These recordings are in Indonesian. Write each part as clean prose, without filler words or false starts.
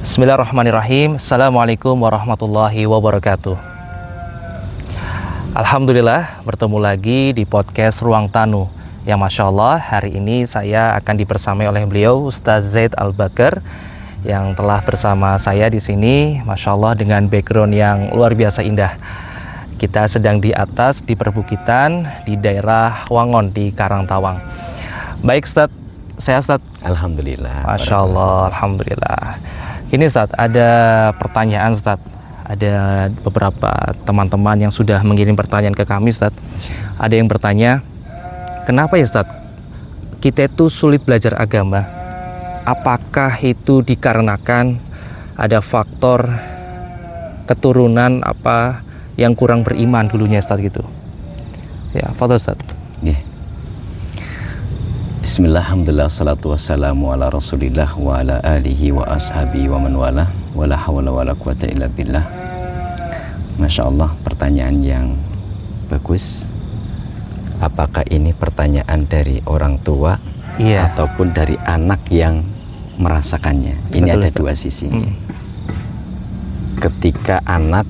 Bismillahirrahmanirrahim. Assalamualaikum warahmatullahi wabarakatuh. Alhamdulillah bertemu lagi di podcast Ruang Tanu. Yang Masya Allah hari ini saya akan dibersamai oleh beliau Ustaz Zaid Al-Bakar yang telah bersama saya di sini. Masya Allah dengan background yang luar biasa indah. Kita sedang di atas di perbukitan di daerah Wangon di Karangtawang. Baik Ustaz, saya Ustaz. Alhamdulillah. Masya Allah, Alhamdulillah. Ini Ustaz, ada pertanyaan Ustaz. Ada beberapa teman-teman yang sudah mengirim pertanyaan ke kami Ustaz. Ada yang bertanya, kenapa ya Ustaz, kita itu sulit belajar agama? Apakah itu dikarenakan ada faktor keturunan apa yang kurang beriman dulunya Ustaz gitu? Ya, foto Ustaz. Yeah. Bismillah, alhamdulillah, salatu wassalamu ala rasulillah wa ala alihi wa ashabi wa man wala wa la hawla wa la quwata illa billah. Masya Allah, pertanyaan yang bagus. Apakah ini pertanyaan dari orang tua ataupun dari anak yang merasakannya? Ini betul, ada Ustaz. Dua sisi. Ketika anak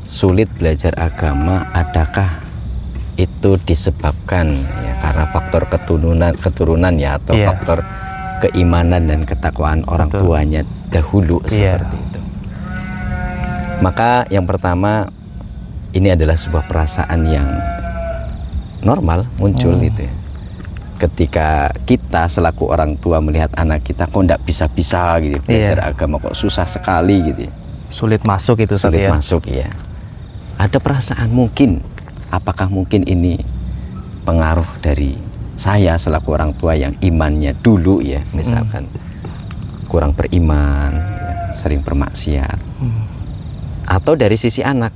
sulit belajar agama, adakah itu disebabkan ya karena faktor keturunan ya atau faktor keimanan dan ketakwaan orang tuanya dahulu seperti itu? Maka yang pertama, ini adalah sebuah perasaan yang normal muncul gitu ya. Ketika kita selaku orang tua melihat anak kita kok tidak bisa-bisa gitu belajar agama, kok susah sekali gitu ya. Sulit masuk itu, sulit masuk ya. Ada perasaan mungkin, apakah mungkin ini pengaruh dari saya selaku orang tua yang imannya dulu ya misalkan kurang beriman ya, sering bermaksiat, atau dari sisi anak,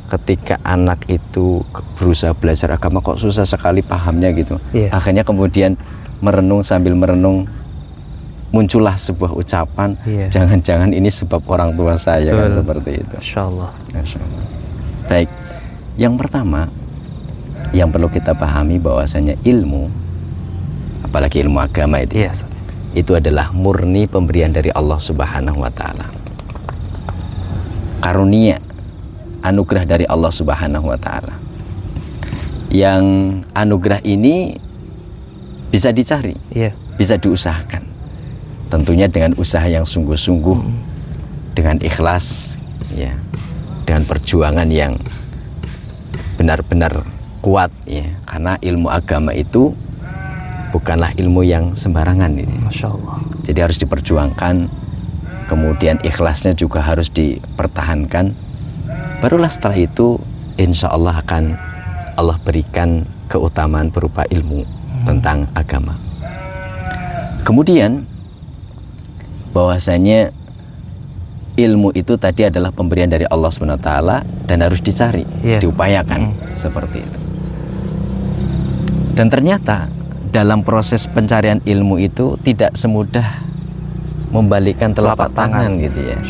ketika anak itu berusaha belajar agama kok susah sekali pahamnya gitu, akhirnya kemudian merenung, sambil merenung muncullah sebuah ucapan, jangan-jangan ini sebab orang tua saya kan, seperti itu. Masya Allah. Masya Allah. Baik, yang pertama yang perlu kita pahami bahwasanya ilmu, apalagi ilmu agama itu adalah murni pemberian dari Allah Subhanahu wa Ta'ala, karunia, anugerah dari Allah Subhanahu wa Ta'ala. Yang anugerah ini bisa dicari, bisa diusahakan, tentunya dengan usaha yang sungguh-sungguh, dengan ikhlas ya, dengan perjuangan yang benar-benar kuat ya, karena ilmu agama itu bukanlah ilmu yang sembarangan ini. Masya Allah. Jadi harus diperjuangkan, kemudian ikhlasnya juga harus dipertahankan. Barulah setelah itu insya Allah akan Allah berikan keutamaan berupa ilmu tentang agama. Kemudian bahwasanya ilmu itu tadi adalah pemberian dari Allah SWT dan harus dicari, diupayakan seperti itu. Dan ternyata dalam proses pencarian ilmu itu tidak semudah membalikkan telapak tangan gitu ya.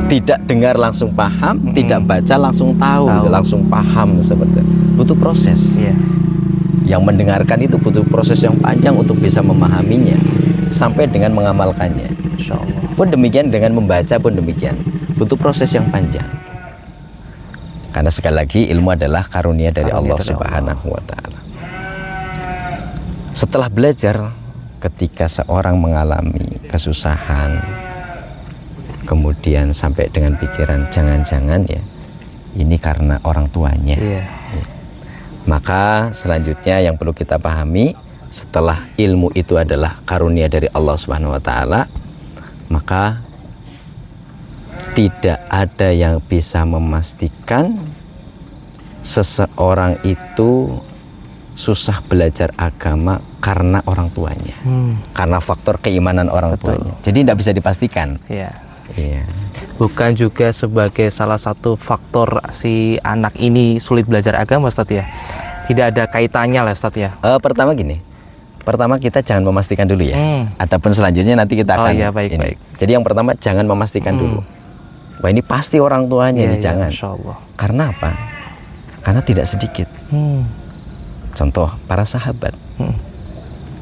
Tidak dengar langsung paham, tidak baca langsung tahu, langsung paham seperti itu. Butuh proses. Yang mendengarkan itu butuh proses yang panjang untuk bisa memahaminya sampai dengan mengamalkannya. Insya Allah. Pun demikian dengan membaca pun demikian, butuh proses yang panjang. Karena sekali lagi ilmu adalah karunia dari Allah Subhanahu wa Ta'ala. Setelah belajar, ketika seorang mengalami kesusahan, kemudian sampai dengan pikiran jangan-jangan ya ini karena orang tuanya, maka selanjutnya yang perlu kita pahami, setelah ilmu itu adalah karunia dari Allah Subhanahu wa Ta'ala, maka tidak ada yang bisa memastikan seseorang itu susah belajar agama karena orang tuanya, karena faktor keimanan orang tuanya. Jadi tidak bisa dipastikan. Bukan juga sebagai salah satu faktor si anak ini sulit belajar agama Ustaz ya. Tidak ada kaitannya lah Ustaz ya. Pertama gini, pertama kita jangan memastikan dulu ya. Adapun selanjutnya nanti kita akan baik. Jadi yang pertama jangan memastikan dulu. Wah ini pasti orang tuanya, jangan. Karena apa? Karena tidak sedikit. Contoh para sahabat,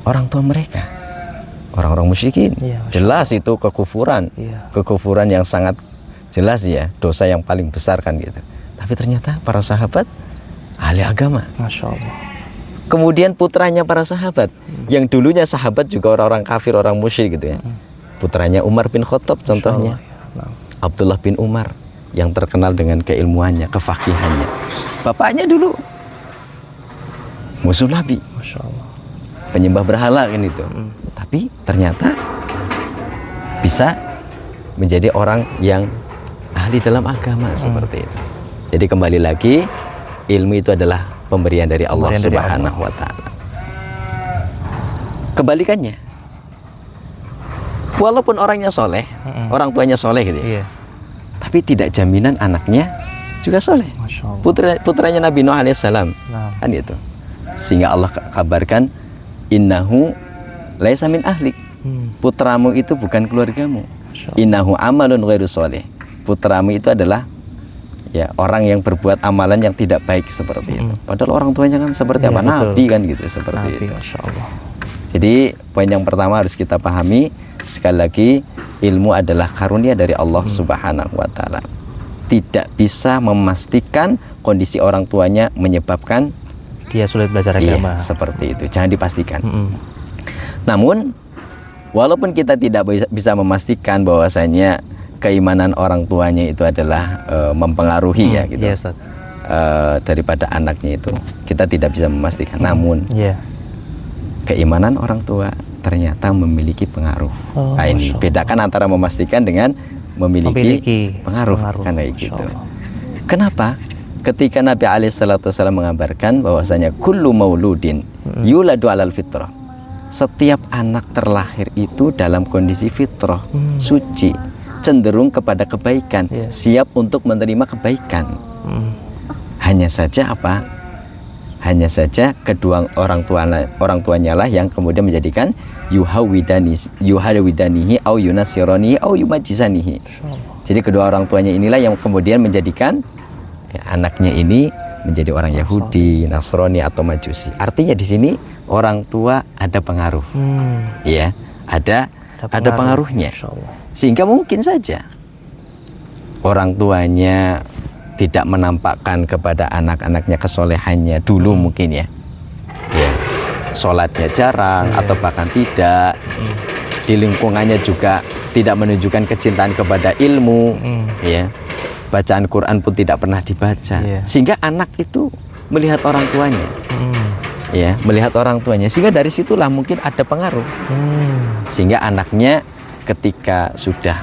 orang tua mereka orang-orang musyrikin. Iya, Masya Jelas itu kekufuran. Iya. Kekufuran yang sangat jelas ya, dosa yang paling besar kan gitu. Tapi ternyata para sahabat ahli agama. Masya Allah. Kemudian putranya para sahabat, yang dulunya sahabat juga orang-orang kafir, orang musyrik gitu ya. Putranya Umar bin Khattab contohnya. Masya Allah, ya. Abdullah bin Umar yang terkenal dengan keilmuannya, kefakihannya. Bapaknya dulu musuh Nabi, Masya Allah. penyembah berhala kan itu. Tapi ternyata bisa menjadi orang yang ahli dalam agama seperti itu. Jadi kembali lagi, ilmu itu adalah pemberian dari Allah Pemberian dari Subhanahu wa taala. Kebalikannya, walaupun orangnya soleh, orang tuanya soleh gitu ya, Iya. tapi tidak jaminan anaknya juga soleh. Masya Allah. Putranya Nabi Nuh alaihissalam Nah. kan itu, sehingga Allah kabarkan innahu laisa min ahlik, putramu itu bukan keluargamu. Masya Allah. Innahu amalun ghairu sholih, putramu itu adalah ya orang yang berbuat amalan yang tidak baik seperti itu. Padahal orang tuanya kan seperti Iya, apa? betul. Nabi kan gitu, seperti Nabi, itu. Masya Allah. Jadi poin yang pertama harus kita pahami, sekali lagi, ilmu adalah karunia dari Allah Subhanahu wa taala. Tidak bisa memastikan kondisi orang tuanya menyebabkan Dia sulit belajar agama. seperti itu. Jangan dipastikan. Mm-mm. Namun walaupun kita tidak bisa memastikan bahwasanya keimanan orang tuanya itu adalah mempengaruhi ya gitu. Iya, Ustaz. Daripada anaknya itu, kita tidak bisa memastikan. Namun Iya. keimanan orang tua ternyata memiliki pengaruh. Oh, Nah, ini Masya Allah. bedakan antara memastikan dengan memiliki pengaruh. Kan kayak Masya gitu. Allah. Kenapa? Ketika Nabi alaihissalam mengabarkan bahwasanya kullu mauludin yuladu alal fitrah, setiap anak terlahir itu dalam kondisi fitrah, suci, cenderung kepada kebaikan, Iya. siap untuk menerima kebaikan. Hanya saja apa? Hanya saja kedua orang tuanya lah yang kemudian menjadikan yuhawidanihi au yunasironihi au yumajisanihi. Jadi kedua orang tuanya inilah yang kemudian menjadikan ya, anaknya ini menjadi orang Yahudi, Nasrani atau Majusi. Artinya di sini orang tua ada pengaruh, ya, ada pengaruhnya. Masya Allah. Sehingga mungkin saja orang tuanya tidak menampakkan kepada anak-anaknya kesolehannya dulu mungkin ya, sholatnya jarang atau bahkan tidak, di lingkungannya juga tidak menunjukkan kecintaan kepada ilmu, ya, bacaan Quran pun tidak pernah dibaca, sehingga anak itu melihat orang tuanya, ya, melihat orang tuanya, sehingga dari situlah mungkin ada pengaruh, sehingga anaknya ketika sudah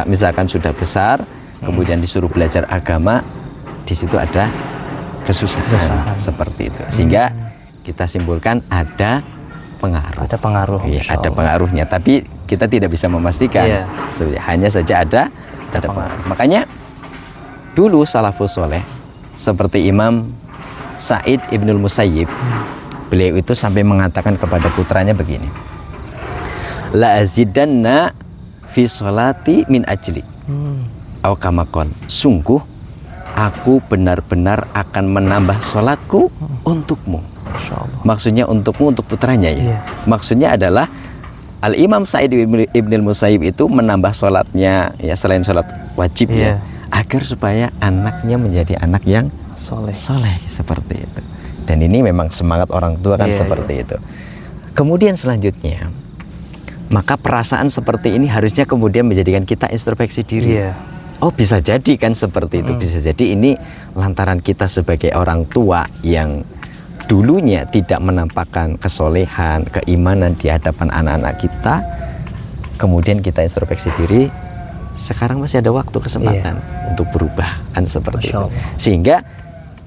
misalkan sudah besar, kemudian disuruh belajar agama, di situ ada kesusahan seperti itu, sehingga kita simpulkan ada pengaruh. Ada pengaruh. Iya, ada pengaruhnya, tapi kita tidak bisa memastikan. Hanya saja ada pengaruh. Makanya dulu salafus soleh seperti Imam Sa'id Ibnul Musayyib, beliau itu sampai mengatakan kepada putranya begini, la azidanna fi sholati min ajli kamakon, sungguh aku benar-benar akan menambah sholatku untukmu. Maksudnya untukmu, untuk putranya ya. Maksudnya adalah Al-Imam Sa'id Ibnul Musayyib itu menambah sholatnya ya, selain sholat wajib ya, agar supaya anaknya menjadi anak yang soleh seperti itu. Dan ini memang semangat orang tua kan seperti itu. Kemudian selanjutnya, maka perasaan seperti ini harusnya kemudian menjadikan kita introspeksi diri. Oh, bisa jadi kan seperti itu. Bisa jadi ini lantaran kita sebagai orang tua yang dulunya tidak menampakkan kesolehan, keimanan di hadapan anak-anak kita, kemudian kita introspeksi diri, sekarang masih ada waktu, kesempatan untuk berubah kan seperti itu. Sehingga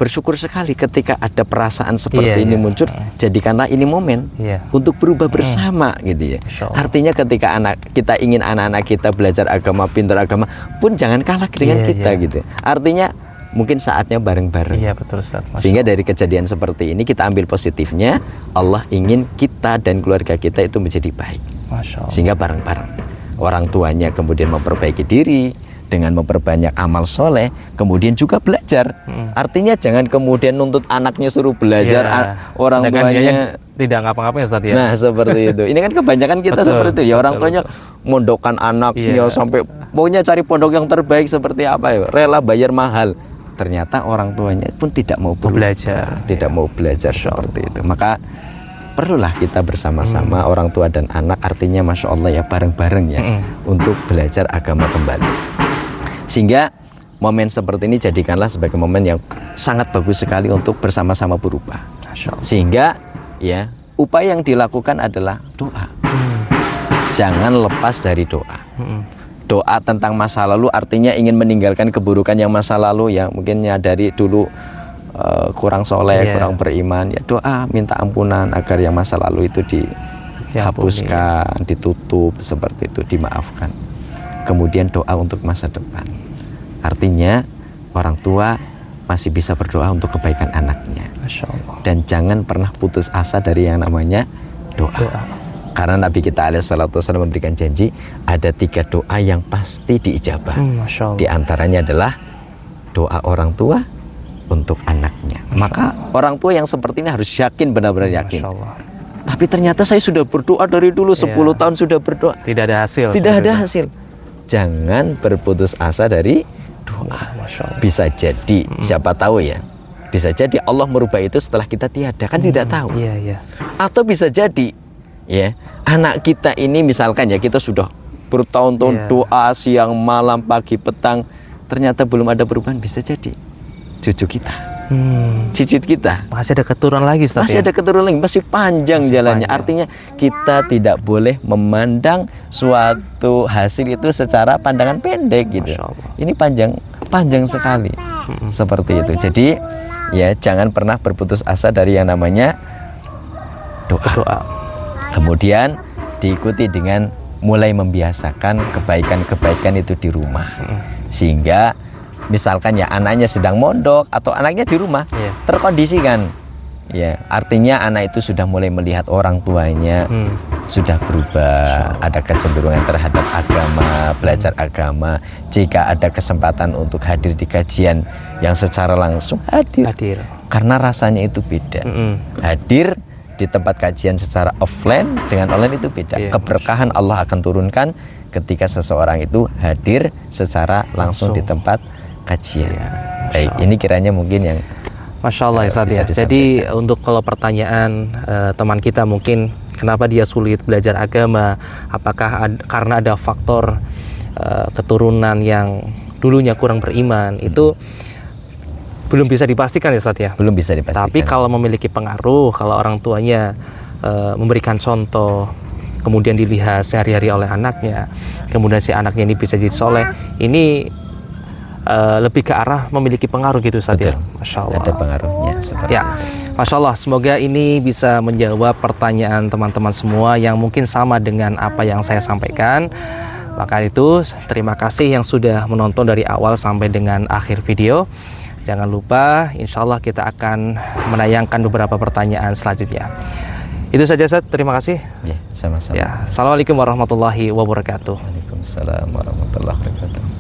bersyukur sekali ketika ada perasaan seperti ini muncul, jadikanlah ini momen untuk berubah bersama gitu ya. Artinya ketika kita ingin anak-anak kita belajar agama, pintar agama, pun jangan kalah dengan kita gitu. Artinya mungkin saatnya bareng-bareng. Iya, betul, Ustaz. Sehingga dari kejadian seperti ini kita ambil positifnya, Allah ingin kita dan keluarga kita itu menjadi baik. Masya Allah. Sehingga bareng-bareng orang tuanya kemudian memperbaiki diri dengan memperbanyak amal soleh, kemudian juga belajar. Artinya jangan kemudian nuntut anaknya suruh belajar, orang sedangkan tuanya tidak ngapa-ngapain Ustaz ya. Nah seperti itu. Ini kan kebanyakan kita Betul, seperti itu ya, orang betul, tuanya mondokkan anaknya Iya. sampai maunya cari pondok yang terbaik seperti apa ya, rela bayar mahal. Ternyata orang tuanya pun tidak mau belajar. tidak mau belajar seperti itu. Maka perlulah kita bersama-sama orang tua dan anak, artinya Masya Allah ya, bareng-bareng ya untuk belajar agama kembali. Sehingga momen seperti ini jadikanlah sebagai momen yang sangat bagus sekali untuk bersama-sama berubah. Sehingga ya upaya yang dilakukan adalah doa. Jangan lepas dari doa. Doa tentang masa lalu artinya ingin meninggalkan keburukan yang masa lalu ya, mungkin nyadari dulu kurang soleh, kurang beriman, ya doa minta ampunan agar yang masa lalu itu dihapuskan, ditutup seperti itu, dimaafkan. Kemudian doa untuk masa depan. Artinya orang tua masih bisa berdoa untuk kebaikan anaknya. Masya Allah. Dan jangan pernah putus asa dari yang namanya doa. Karena Nabi kita alaihissalam memberikan janji ada 3 doa yang pasti diijabah. Masya Allah. Di antaranya adalah doa orang tua untuk anaknya. Maka orang tua yang seperti ini harus yakin, benar-benar yakin. Masya Allah. Tapi ternyata saya sudah berdoa dari dulu 10 tahun sudah berdoa. Tidak ada hasil. Tidak ada hasil. Jangan berputus asa dari doa. Bisa jadi, siapa tahu ya, bisa jadi Allah merubah itu setelah kita tiada, kan tidak tahu. Atau bisa jadi ya, anak kita ini misalkan ya, kita sudah bertahun-tahun doa siang malam pagi petang, ternyata belum ada perubahan. Bisa jadi cucu kita, cicit kita, masih ada keturunan lagi Ustaz, masih ada keturunan lagi, masih panjang jalannya. Artinya kita tidak boleh memandang suatu hasil itu secara pandangan pendek gitu. Ini panjang sekali seperti itu. Jadi ya jangan pernah berputus asa dari yang namanya doa. Kemudian diikuti dengan mulai membiasakan kebaikan-kebaikan itu di rumah. Sehingga misalkan ya anaknya sedang mondok atau anaknya di rumah terkondisikan ya, artinya anak itu sudah mulai melihat orang tuanya sudah berubah, ada kecenderungan terhadap agama, belajar agama. Jika ada kesempatan untuk hadir di kajian yang secara langsung, hadir. Karena rasanya itu beda. Hadir di tempat kajian secara offline dengan online itu beda. Keberkahan Allah akan turunkan ketika seseorang itu hadir secara langsung di tempat kajian. Baik, ini kiranya mungkin yang Masya Allah ya. Jadi untuk kalau pertanyaan teman kita mungkin kenapa dia sulit belajar agama, apakah karena ada faktor keturunan yang dulunya kurang beriman, itu belum bisa dipastikan ya Ustaz ya. Belum bisa dipastikan. Tapi kalau memiliki pengaruh, kalau orang tuanya memberikan contoh, kemudian dilihat sehari-hari oleh anaknya, kemudian si anaknya ini bisa jadi soleh, ini lebih ke arah memiliki pengaruh gitu Ustaz ya. Masya Allah. Ada pengaruhnya. Ya, Masya Allah. Semoga ini bisa menjawab pertanyaan teman-teman semua yang mungkin sama dengan apa yang saya sampaikan. Maka itu terima kasih yang sudah menonton dari awal sampai dengan akhir video. Jangan lupa, insya Allah kita akan menayangkan beberapa pertanyaan selanjutnya. Itu saja Ustaz. Terima kasih. Ya, sama-sama. Ya, Assalamualaikum warahmatullahi wabarakatuh. Waalaikumsalam warahmatullahi wabarakatuh.